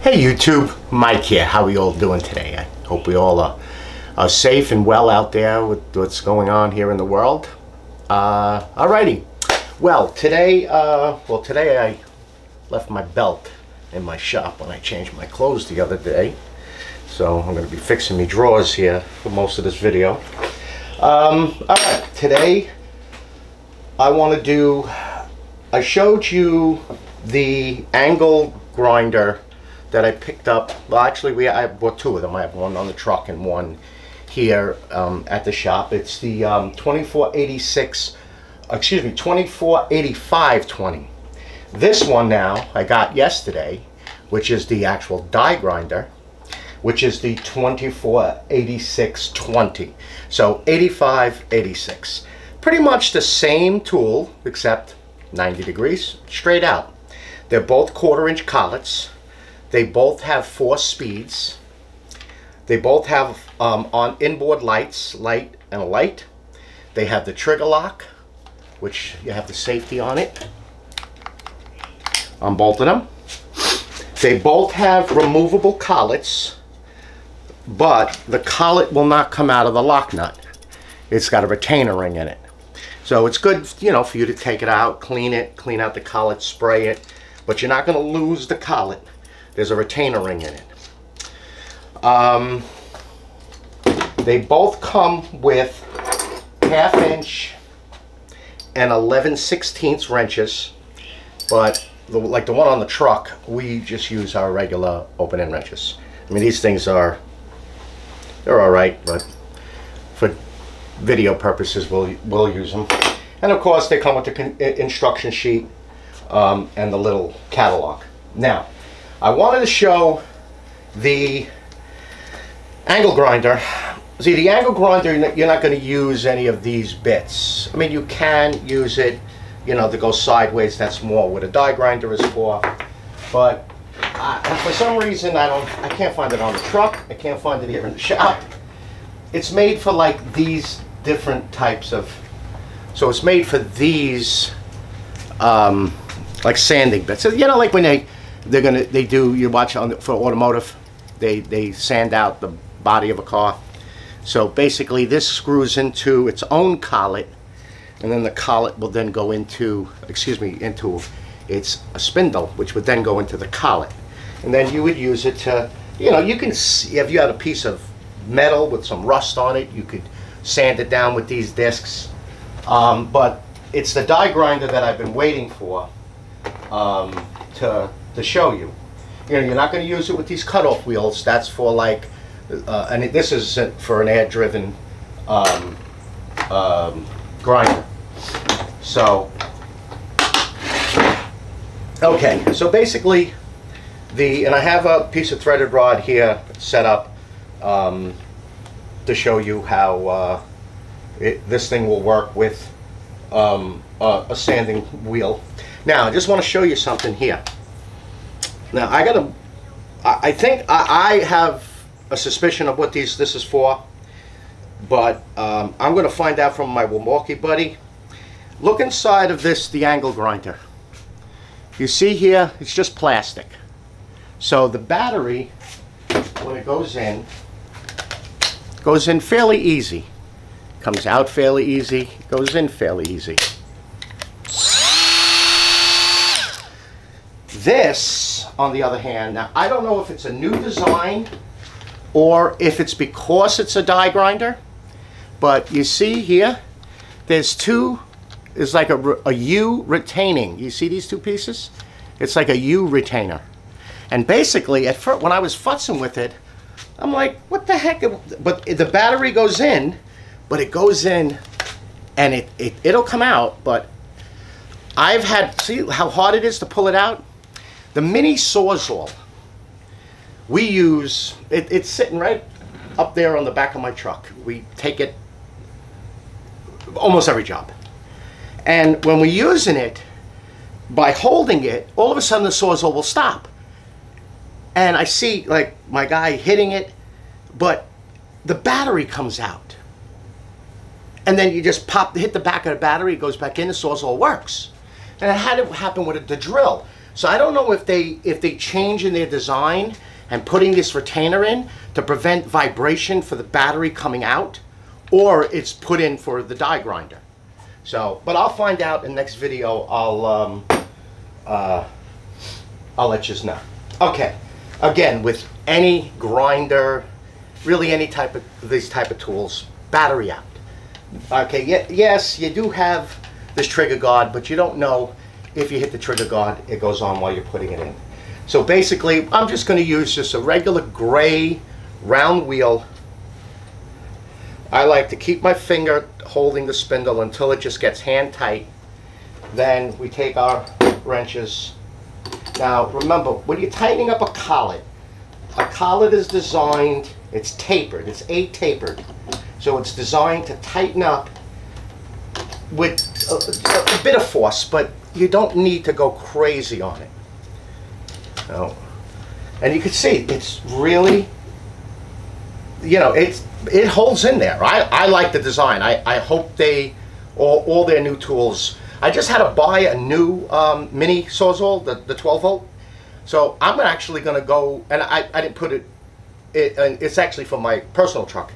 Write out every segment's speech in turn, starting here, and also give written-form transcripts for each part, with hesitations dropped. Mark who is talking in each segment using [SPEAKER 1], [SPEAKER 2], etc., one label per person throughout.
[SPEAKER 1] Hey YouTube, Mike here. How are we all doing today? I hope we all are safe and well out there with what's going on here in the world. Alrighty. Well, today I left my belt in my shop when I changed my clothes the other day. So I'm going to be fixing me drawers here for most of this video. Alright, today I showed you the angle grinder that I picked up. Well, actually, I bought two of them. I have one on the truck and one here at the shop. It's the 2485-20. This one now I got yesterday, which is the actual die grinder, which is the 2486-20. So 85-86. Pretty much the same tool, except 90 degrees, straight out. They're both 1/4-inch collets. They both have 4 speeds. They both have on inboard lights, light and a light. They have the trigger lock, which you have the safety on it, on both of them. They both have removable collets, but the collet will not come out of the lock nut. It's got a retainer ring in it. So it's good, you know, for you to take it out, clean out the collet, spray it, but you're not going to lose the collet. There's a retainer ring in it. They both come with 1/2-inch and 11/16 wrenches, but like the one on the truck, we just use our regular open-end wrenches. I mean, these things they're all right, but for video purposes, we'll use them. And of course, they come with the instruction sheet and the little catalog. Now, I wanted to show the angle grinder. See, the angle grinder, you're not going to use any of these bits. I mean, you can use it, you know, to go sideways. That's more what a die grinder is for. But for some reason, I can't find it on the truck. I can't find it here in the shop. It's made for like these different types of. So it's made for these, like sanding bits. So, you know, like when you watch for automotive, they sand out the body of a car. So basically this screws into its own collet, and then the collet will then go into a spindle, which would then go into the collet. And then you would use it to, you know, if you had a piece of metal with some rust on it, you could sand it down with these discs. But it's the die grinder that I've been waiting for to show you. You know, you're not going to use it with these cutoff wheels. That's for like, and this is for an air-driven grinder. So, okay. So basically, and I have a piece of threaded rod here set up to show you how this thing will work with a sanding wheel. Now, I just want to show you something here. Now, I think I have a suspicion of what this is for, but I'm going to find out from my Milwaukee buddy. Look inside of the angle grinder. You see here, it's just plastic. So the battery, when it goes in fairly easy. Comes out fairly easy, goes in fairly easy. This, on the other hand, now I don't know if it's a new design or if it's because it's a die grinder, but you see here, there's like a U retaining. You see these two pieces? It's like a U retainer. And basically, at first, when I was futzing with it, I'm like, what the heck? But the battery goes in, but it goes in and it'll come out, but see how hard it is to pull it out? The mini Sawzall we use, it's sitting right up there on the back of my truck. We take it almost every job. And when we're using it, by holding it, all of a sudden the Sawzall will stop. And I see like my guy hitting it, but the battery comes out. And then you just hit the back of the battery, it goes back in, the Sawzall works. And it had to happen with the drill. So I don't know if they change in their design and putting this retainer in to prevent vibration for the battery coming out, or it's put in for the die grinder. So, but I'll find out in the next video. I'll let you know. Okay, again, with any grinder, really any type of these type of tools, battery out. Okay, yes, you do have this trigger guard, but you don't know if you hit the trigger guard, it goes on while you're putting it in. So basically, I'm just going to use just a regular gray round wheel. I like to keep my finger holding the spindle until it just gets hand tight. Then we take our wrenches. Now remember, when you're tightening up a collet is designed, it's tapered, it's A-tapered. So it's designed to tighten up with a bit of force, but you don't need to go crazy on it. So, and you can see it's really, you know, it holds in there. I like the design. I hope all their new tools. I just had to buy a new mini Sawzall, the 12 volt. So I'm actually going to go, and I didn't put it's actually for my personal truck.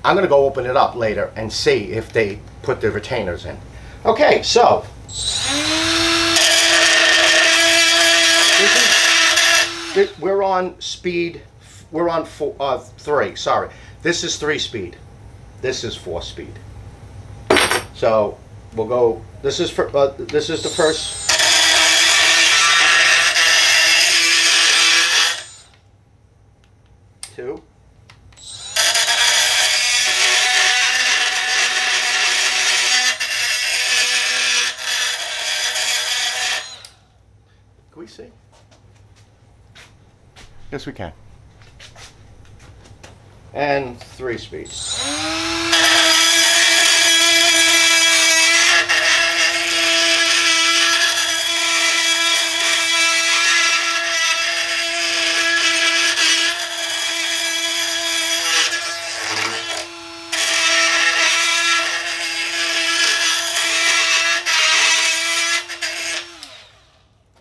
[SPEAKER 1] I'm going to go open it up later and see if they put the retainers in. Okay, so we're on speed. We're on 3. Sorry, this is 3 speed. This is 4 speed. So we'll go. This is the first. Two. Can we see? Yes, we can. And 3 speeds.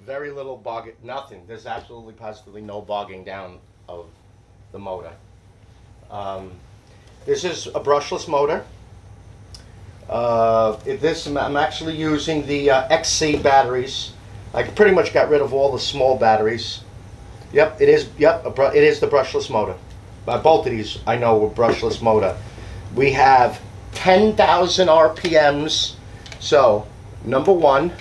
[SPEAKER 1] Very little bogging, nothing. There's absolutely positively no bogging down of the motor. This is a brushless motor. I'm actually using the XC batteries. I pretty much got rid of all the small batteries. Yep, it is. Yep, it is the brushless motor. Both of these I know were brushless motor. We have 10,000 RPMs. So number 1.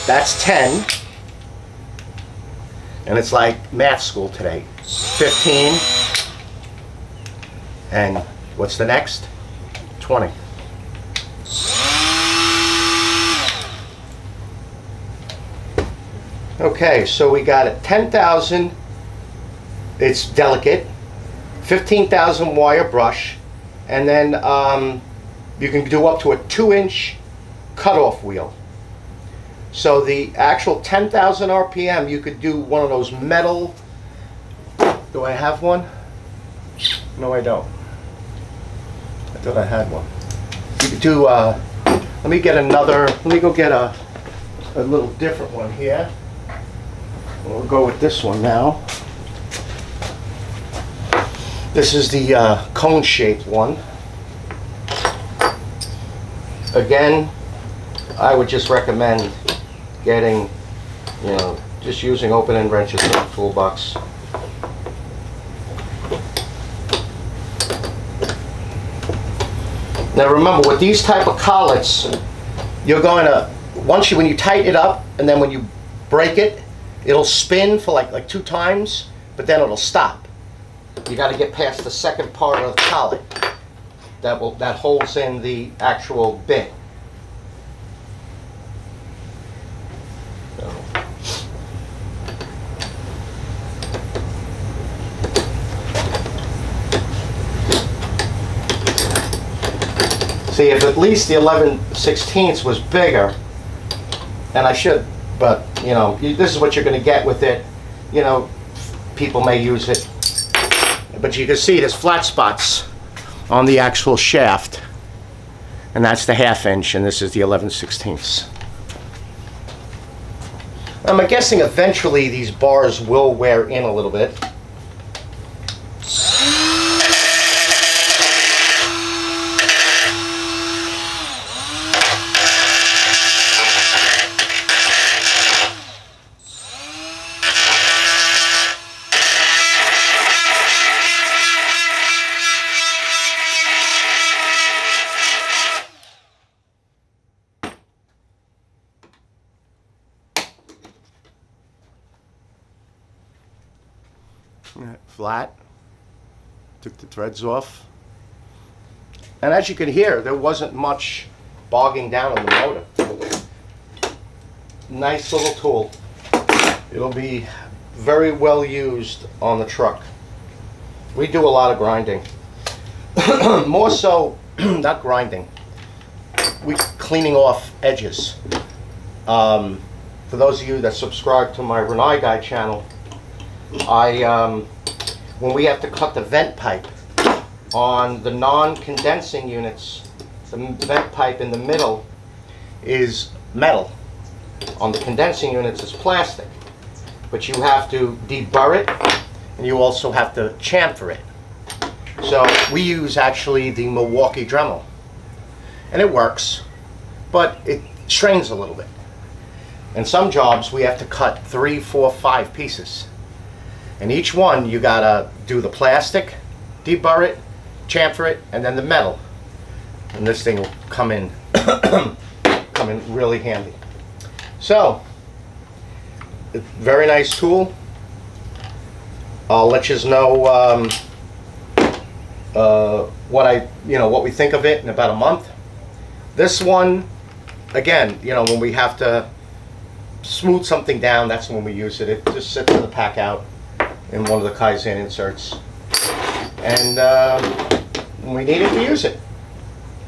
[SPEAKER 1] That's 10, and it's like math school today. 15, and what's the next? 20. Okay, so we got it. 10,000. It's delicate. 15,000 wire brush, and then you can do up to a 2-inch cutoff wheel. So the actual 10,000 RPM, you could do one of those metal. Do I have one? No, I don't. I thought I had one. You could do, let me get another, let me go get a little different one here. We'll go with this one now. This is the cone-shaped one. Again, I would just recommend getting, you know, just using open-end wrenches in the toolbox. Now remember, with these type of collets, you're going to, when you tighten it up, and then when you break it, it'll spin for like 2 times, but then it'll stop. You got to get past the second part of the collet that holds in the actual bit. See, if at least the 11/16 was bigger, and I should, but you know, this is what you're going to get with it. You know, people may use it, but you can see there's flat spots on the actual shaft, and that's the 1/2 inch, and this is the 11/16. I'm guessing eventually these bars will wear in a little bit. Flat. Took the threads off. And as you can hear, there wasn't much bogging down on the motor. Nice little tool. It'll be very well used on the truck. We do a lot of grinding. More so, not grinding. We cleaning off edges. For those of you that subscribe to my Renai Guy channel, when we have to cut the vent pipe on the non-condensing units, the vent pipe in the middle is metal. On the condensing units it's plastic. But you have to deburr it, and you also have to chamfer it. So we use actually the Milwaukee Dremel. And it works, but it strains a little bit. And some jobs we have to cut 3, 4, 5 pieces. And each one you gotta do the plastic, deburr it, chamfer it, and then the metal. And this thing will come in really handy. So, very nice tool. I'll let you know what we think of it in about a month. This one, again, when we have to smooth something down, that's when we use it. It just sits in the pack out in one of the Kaizen inserts, and when we need it, we use it.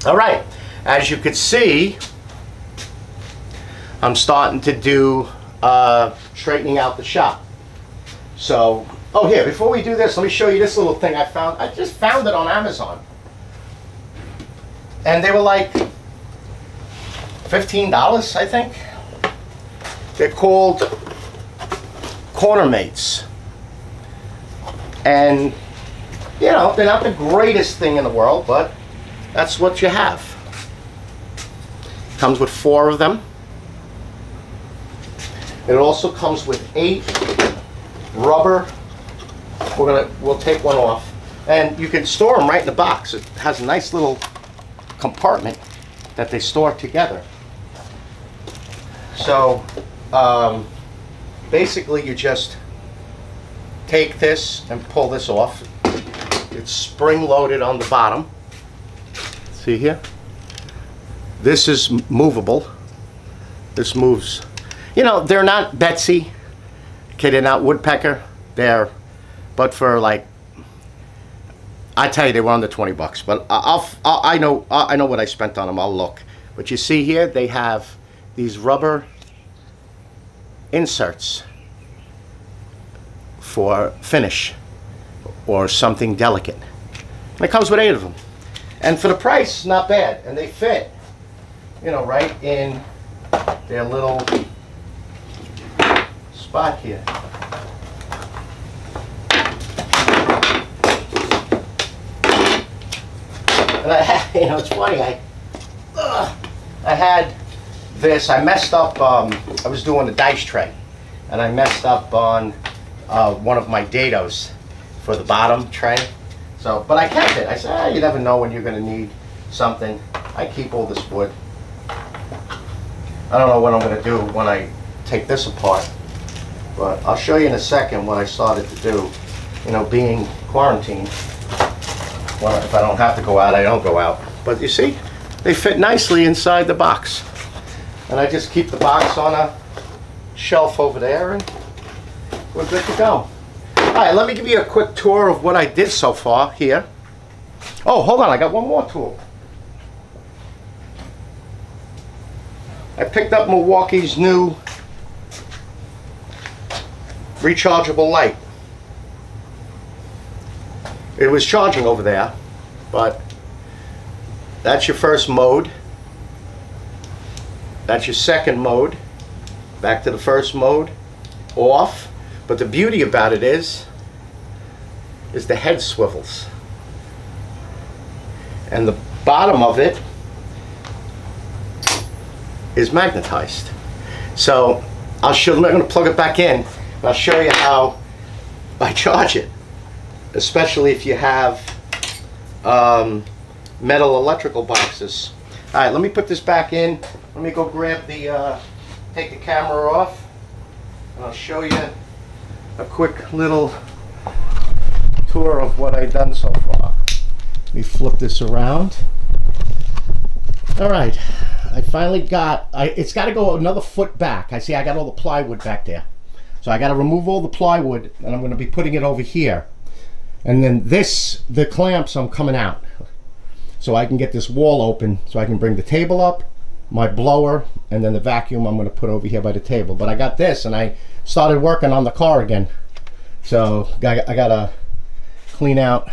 [SPEAKER 1] All right, as you could see, I'm starting to do straightening out the shop. So, oh, here, before we do this, let me show you this little thing I found. I just found it on Amazon, and they were like $15, I think. They're called corner mates. And, they're not the greatest thing in the world, but that's what you have. Comes with 4 of them. It also comes with 8 rubber. We'll take one off. And you can store them right in the box. It has a nice little compartment that they store together. So, basically you just take this and pull this off. It's spring loaded on the bottom. See here? This is movable. This moves. They're not Betsy. Okay, they're not Woodpecker. But for like, I tell you, they were under 20 bucks. But I know what I spent on them. I'll look. But you see here, they have these rubber inserts for finish or something delicate. And it comes with 8 of them. And for the price, not bad. And they fit, right in their little spot here. And I had, it's funny, I had this, I messed up, I was doing a dice tray, and I messed up on one of my dados for the bottom tray. So, but I kept it. I said, you never know when you're going to need something. I keep all this wood. I don't know what I'm going to do when I take this apart, but I'll show you in a second what I started to do. Being quarantined, well, if I don't have to go out, I don't go out. But you see, they fit nicely inside the box. And I just keep the box on a shelf over there, and we're good to go. All right, let me give you a quick tour of what I did so far here. Oh, hold on, I got one more tool. I picked up Milwaukee's new rechargeable light. It was charging over there, but that's your first mode. That's your second mode. back to the first mode, off. But the beauty about it is the head swivels. And the bottom of it is magnetized. So I'm going to plug it back in, and I'll show you how I charge it, especially if you have metal electrical boxes. All right, let me put this back in. Let me go grab the, take the camera off, and I'll show you a quick little tour of what I've done so far. Let me flip this around. All right, I finally got, it's got to go another foot back. I see I got all the plywood back there. So I got to remove all the plywood, and I'm going to be putting it over here. And then the clamps, I'm coming out. So I can get this wall open, so I can bring the table up, my blower, and then the vacuum I'm going to put over here by the table. But I got this, and I started working on the car again. So I got to clean out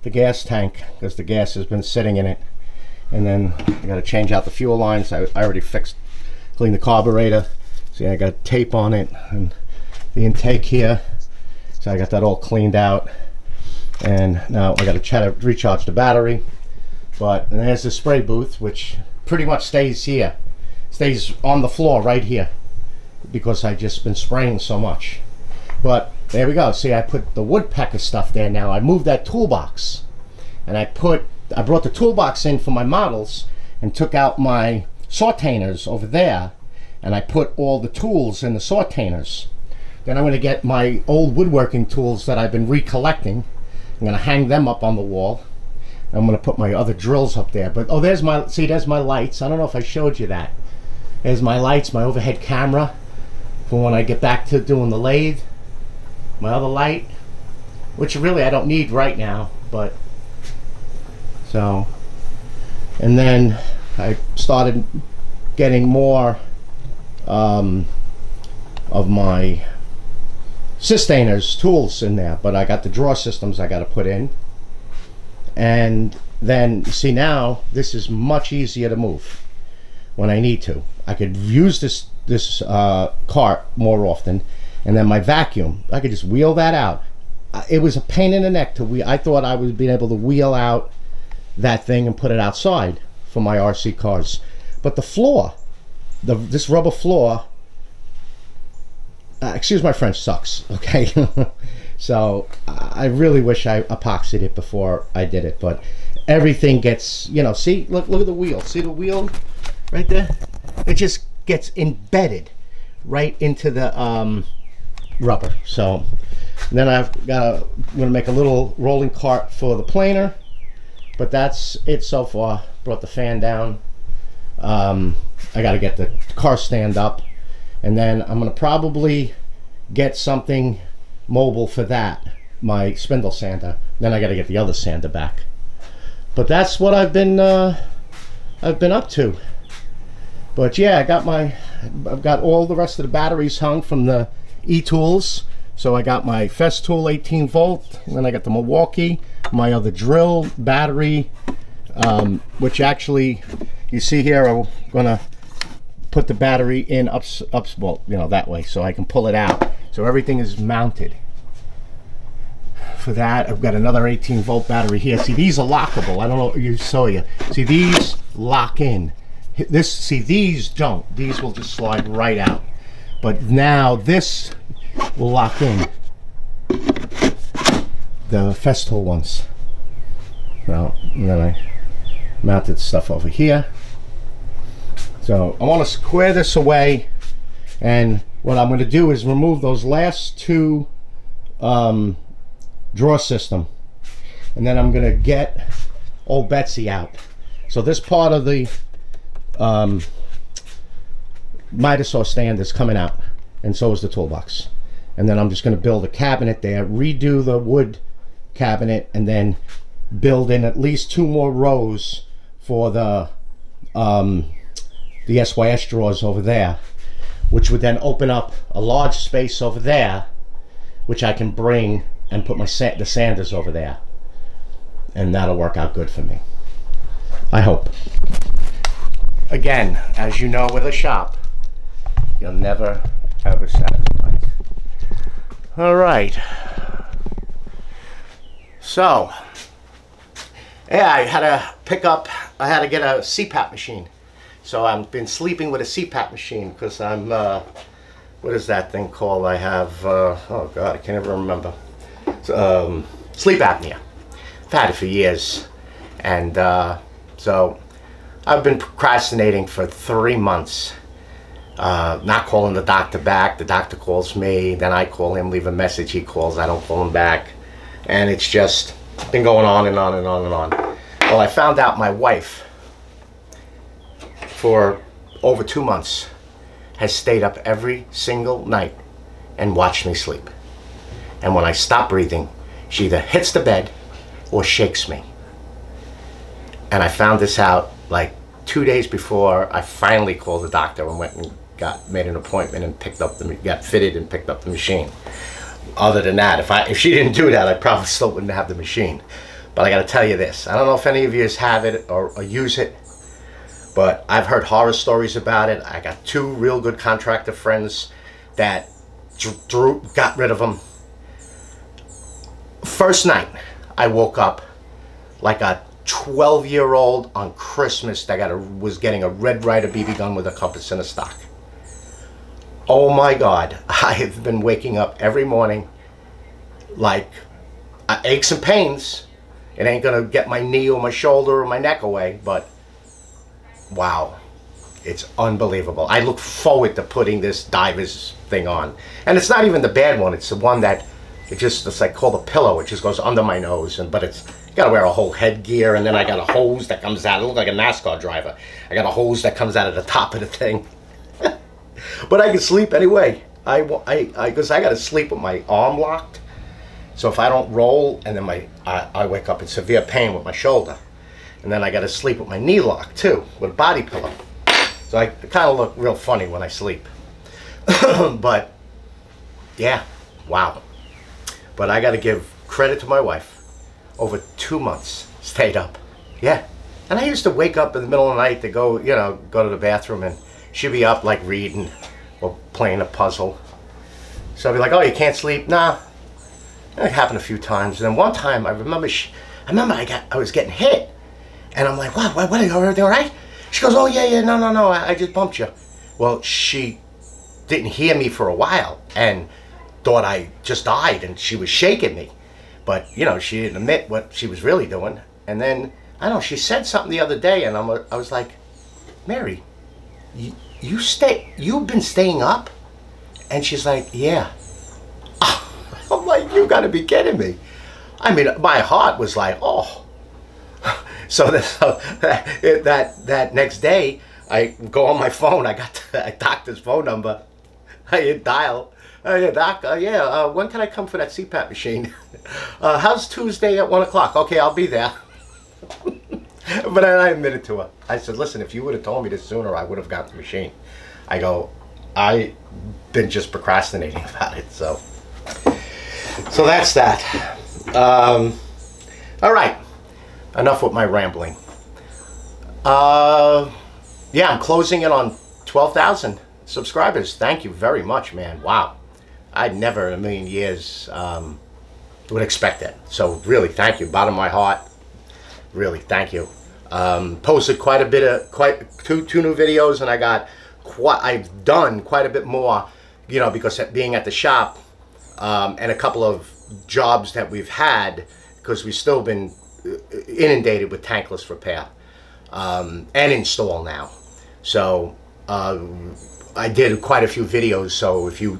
[SPEAKER 1] the gas tank, because the gas has been sitting in it. And then I got to change out the fuel lines. I already cleaned the carburetor. See, I got tape on it, and the intake here. So I got that all cleaned out. And now I got to try to recharge the battery. And there's the spray booth, which pretty much stays here. Stays on the floor right here, because I just been spraying so much. But there we go. See, I put the woodpecker stuff there now. I moved that toolbox, and I brought the toolbox in for my models and took out my sortainers over there, and I put all the tools in the sortainers. Then I'm going to get my old woodworking tools that I've been recollecting. I'm going to hang them up on the wall. I'm going to put my other drills up there. But oh, there's my lights. I don't know if I showed you that. There's my lights, my overhead camera for when I get back to doing the lathe. My other light, which really I don't need right now, but so. And then I started getting more of my sustainers tools in there, but I got the drawer systems I got to put in. And then see, now this is much easier to move when I need to. I could use this cart more often, and then my vacuum, I could just wheel that out. It was a pain in the neck to wheel. I thought I was being able to wheel out that thing and put it outside for my RC cars, but the floor, this rubber floor, excuse my French, sucks. Okay. So I really wish I epoxied it before I did it, but everything gets, you know, see, look at the wheel. See the wheel right there? It just gets embedded right into the rubber. So then I'm going to make a little rolling cart for the planer, but that's it so far. Brought the fan down. I got to get the car stand up, and then I'm going to probably get something mobile for that, my spindle sander. Then I got to get the other sander back. But that's what I've been up to. But yeah, I've got all the rest of the batteries hung from the e-tools. So I got my Festool 18 volt, and then I got the Milwaukee, my other drill battery, which actually, you see here, I'm gonna put the battery in well, you know, that way, so I can pull it out. So everything is mounted. For that, I've got another 18 volt battery here. See, these are lockable. I don't know, you saw you. See, these lock in. See, these don't. These will just slide right out. But now this will lock in. The Festool ones. Well, and then I mounted stuff over here. So I want to square this away, and what I'm going to do is remove those last two drawer system, and then I'm going to get old Betsy out. So this part of the miter saw stand is coming out, and so is the toolbox. And then I'm just going to build a cabinet there, redo the wood cabinet, and then build in at least 2 more rows for the SYS drawers over there, which would then open up a large space over there, which I can bring and put the sanders over there, and that'll work out good for me, I hope. Again, as you know, with a shop, You're never, ever satisfied. All right. So, yeah, I had to get a CPAP machine. So I've been sleeping with a CPAP machine because I'm, what is that thing called? I have, oh God, I can't ever remember. Sleep apnea. I've had it for years. And so I've been procrastinating for 3 months. Not calling the doctor back. The doctor calls me, then I call him, leave a message, he calls, I don't call him back. And it's just been going on and on and on and on. Well, I found out my wife, for over 2 months, has stayed up every single night and watched me sleep. And when I stop breathing, she either hits the bed or shakes me. And I found this out like 2 days before I finally called the doctor and went and made an appointment and got fitted and picked up the machine. Other than that, if she didn't do that, I probably still wouldn't have the machine. But I got to tell you this, I don't know if any of you have it or use it, but I've heard horror stories about it. I got 2 real good contractor friends that got rid of them. First night, I woke up like a 12-year-old on Christmas that was getting a Red Ryder BB gun with a compass in a stock. Oh my God, I have been waking up every morning like aches and pains. It ain't gonna get my knee or my shoulder or my neck away, but wow, it's unbelievable. I look forward to putting this diver's thing on. And it's not even the bad one, it's the one that it's like called a pillow. It just goes under my nose, but you gotta wear a whole headgear, and then I got a hose that comes out. I look like a NASCAR driver. I got a hose that comes out of the top of the thing. But I can sleep anyway. Because I gotta sleep with my arm locked. So if I don't roll, and then I wake up in severe pain with my shoulder. And then I gotta sleep with my knee locked too, with a body pillow. So I kind of look real funny when I sleep. But yeah, wow. But I gotta give credit to my wife. Over 2 months, stayed up. Yeah. And I used to wake up in the middle of the night to go to the bathroom, and she'd be up like reading or playing a puzzle. So I'd be like, oh, you can't sleep? Nah. It happened a few times. And then one time I remember I was getting hit. And I'm like, what are you, everything all right? She goes, oh yeah, no, I just bumped you. Well, she didn't hear me for a while and thought I just died, and she was shaking me. But, she didn't admit what she was really doing. And then, I don't know, she said something the other day, and I was like, Mary, you've been staying up? And she's like, yeah. I'm like, you gotta be kidding me. I mean, my heart was like, oh. So that next day, I go on my phone, I got a doctor's phone number. I hit dial. Yeah, doc, when can I come for that CPAP machine? How's Tuesday at 1 o'clock? Okay, I'll be there. But I admitted to her. I said, listen, if you would have told me this sooner, I would have got the machine. I go, I've been just procrastinating about it, so that's that. All right, enough with my rambling. Yeah, I'm closing in on 12,000 subscribers. Thank you very much, man. Wow. I'd never in a million years would expect that. So really, thank you, bottom of my heart. Really, thank you. Posted quite a bit of two new videos, and I've done quite a bit more, because being at the shop and a couple of jobs that we've had, because we've still been inundated with tankless repair and install now. So I did quite a few videos. So if you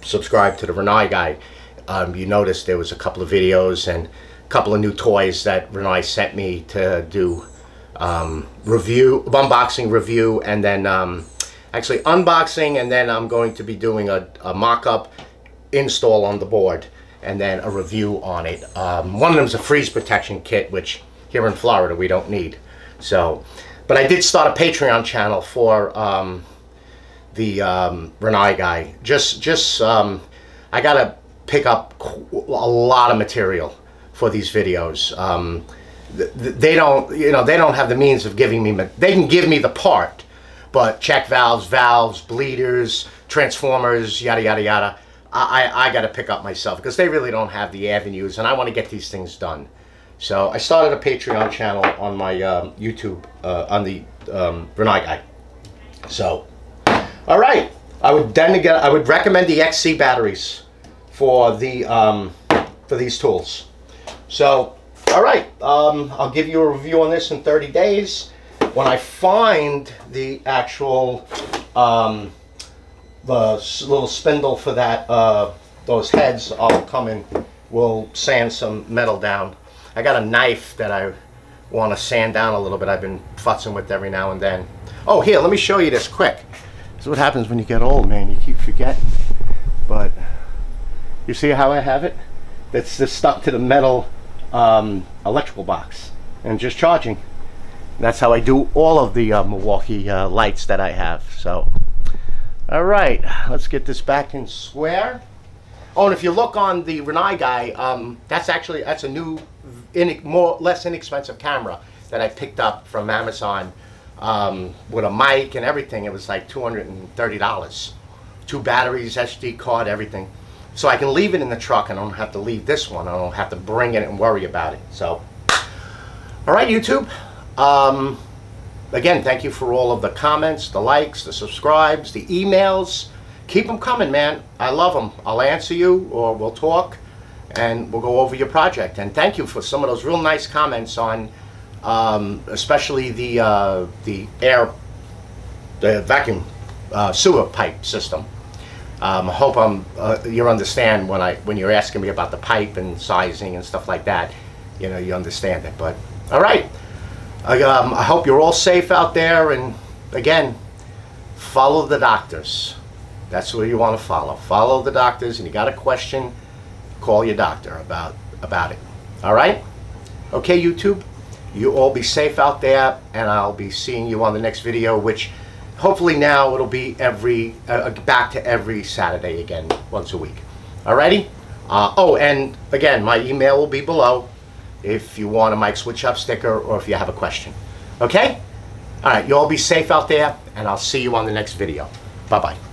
[SPEAKER 1] subscribe to the Renai guy, you noticed there was a couple of videos and a couple of new toys that Renai sent me to do unboxing review, and then actually unboxing, and then I'm going to be doing a mock-up install on the board, and then a review on it. One of them is a freeze protection kit, which here in Florida we don't need. So, but I did start a Patreon channel for the Renai guy. I gotta pick up a lot of material for these videos. They don't have the means of giving me. They can give me the part, But check valves, bleeders, transformers, yada, yada, yada, I got to pick up myself because they really don't have the avenues, and I want to get these things done. So I started a Patreon channel on my YouTube, on the Renai Guy. So, all right. I would recommend the XC batteries for these tools. So, all right. I'll give you a review on this in 30 days. When I find the actual the little spindle for that those heads, I'll come and we'll sand some metal down. I got a knife that I want to sand down a little bit. I've been futzing with every now and then. Oh, here, let me show you this quick. This is what happens when you get old, man. You keep forgetting. But you see how I have it? That's just stuck to the metal electrical box and just charging. That's how I do all of the Milwaukee lights that I have. So, all right, let's get this back in square. Oh, and if you look on the Renai Guy, that's a new, less inexpensive camera that I picked up from Amazon with a mic and everything. It was like $230. 2 batteries, SD card, everything. So I can leave it in the truck and I don't have to leave this one. I don't have to bring it and worry about it. So, all right, YouTube. Again, thank you for all of the comments, the likes, the subscribes, the emails. Keep them coming, man. I love them. I'll answer you, or we'll talk, and we'll go over your project. And thank you for some of those real nice comments on, especially the vacuum sewer pipe system. I hope you understand when you're asking me about the pipe and sizing and stuff like that. You know, you understand it. But all right. I hope you're all safe out there, and again, follow the doctors. That's where you want to follow. Follow the doctors, and you got a question, call your doctor about it. All right? Okay, YouTube, you all be safe out there, and I'll be seeing you on the next video, which hopefully now it'll be back to every Saturday again, once a week. All righty? Oh, and again, my email will be below if you want a mic switch up sticker or if you have a question. Okay? All right, you all be safe out there, and I'll see you on the next video. Bye-bye.